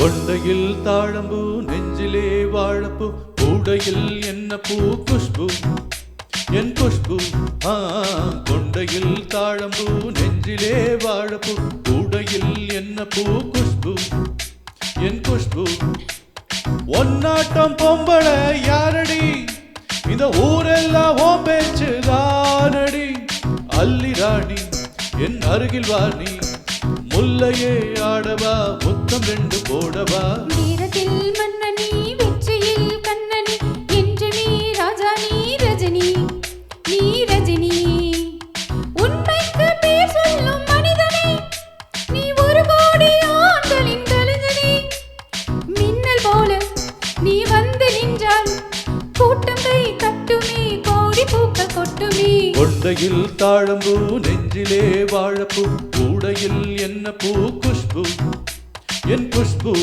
கொண்டையில் தாழம்பூ நெஞ்சிலே வாழப்பூ கூடையில் என்ன பூ குஷ்பு என் குஷ்பு கொண்டையில் தாழம்பூ நெஞ்சிலே வாழப்பூ கூடையில் என்ன பூ குஷ்பு என் குஷ்பு ஒன்னாட்டம் பொம்பள யாரடி இந்த ஊரெல்லாம் ஓம் பேச்சு தானடி அல்லி ராணி என் அருகில் வாணி முல்லையே ஆடவா முத்தம் ரெண்டு போடவா வீரத்தில் மன்னனி வெற்றியில் கண்ணனி என்று நீ ராஜா நீ ரஜினி நீ ரஜினி உண்மைக்கு பேர் சொல்லும் மனிதனே நீ ஒரு கோடி ஆண்களின் கலைஞனே மின்னல் போல நீ வந்து நின்றால் கூட்டம் கை தட்டுமே கோடி பூக்கள் கொட்டுமே கொண்டையில் தாழம்பூ நெஞ்சிலே வாழப்பூ கூடையில் என்ன பூ குஷ்பு என் குஷ்பு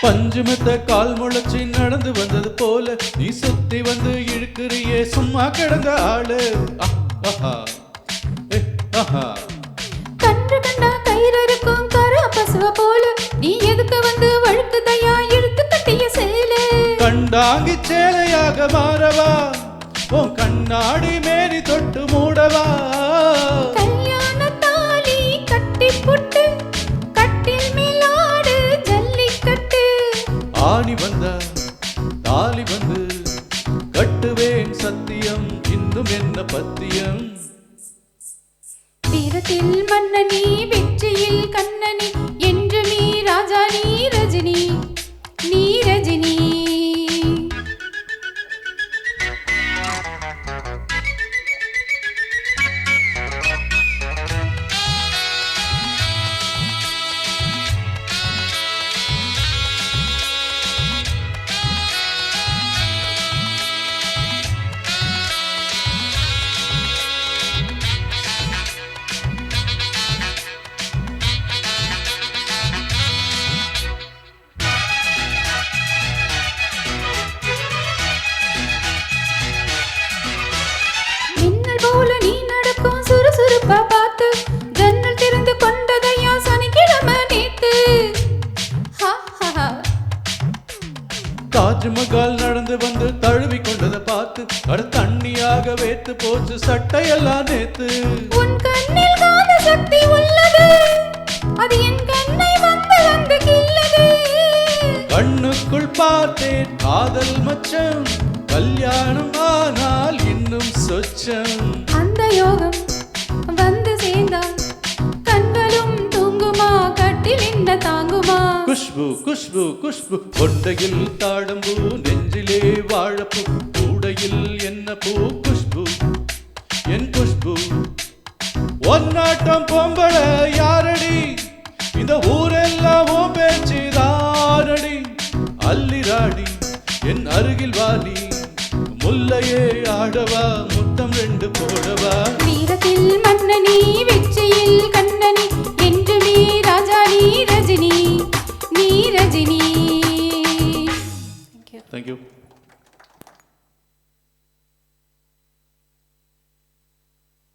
பஞ்சுமத்த கால் முளைச்சி நடந்து வந்தது போல நீ சுத்தி வந்து இழுக்கிறியே சும்மா கிடந்த ஆளு கன்று கண்டா கயிறறுக்கும் கரா பசுவ போல நீ எதுக்கு வந்து வழுக்குதையா இழுத்து கட்டிய சேலை கண்டாங்கி சேலையாக மாறவா உன் கண்ணாடி மேனி தொட்டு மூடவா கல்யாண தாலி கட்டி புட்டு கட்டில் மேலாடு ஜல்லிக்கட்டு ஆணி வந்த தாலி வந்து கட்டுவேன் சத்தியம் இன்னும் என்ன பத்தியம் வீரத்தில் மன்னனி வெற்றியில் கண்ணனி என்று நீ ராஜா நீ ரஜினி நீ ரஜினி நீ நடக்கும் சுறுசுறுப்பா பார்த்து ஜன்னல் திறந்து கொண்டதையா சனிக்கிழமை நேத்து தாஜ்மஹால் நடந்து வந்து தழுவி கொண்டதை பார்த்து அட தண்ணியாக வேத்து போச்சு சட்டையெல்லாம் நேத்து உன் கண்ணில் காந்த சக்தி உள்ளது அது என் கண்ணை வந்து வந்து கிள்ளது கண்ணுக்குள் பார்த்தேன் காதல் மச்சம் கல்யாணம் ஆனால் இன்னும் சொச்சம் அந்த யோகம் வந்து சேர்ந்தால் கண்களும் தூங்குமா கட்டில் என்ன தாங்குமா குஷ்பு குஷ்பு குஷ்பு கொண்டையில் தாழம்பூ நெஞ்சிலே வாழப்பூ கூடையில் என்ன பூ குஷ்பு என் குஷ்பு ஒன்னாட்டம் பொம்பள யாரடி இந்த ஊரெல்லாம் ஓம் பேச்சு தானடி அல்லி ராணி என் அருகில் வாணி முல்லையே ஆடவா முத்தம் ரெண்டு போடவா வீரத்தில் மன்னனி வெற்றியில்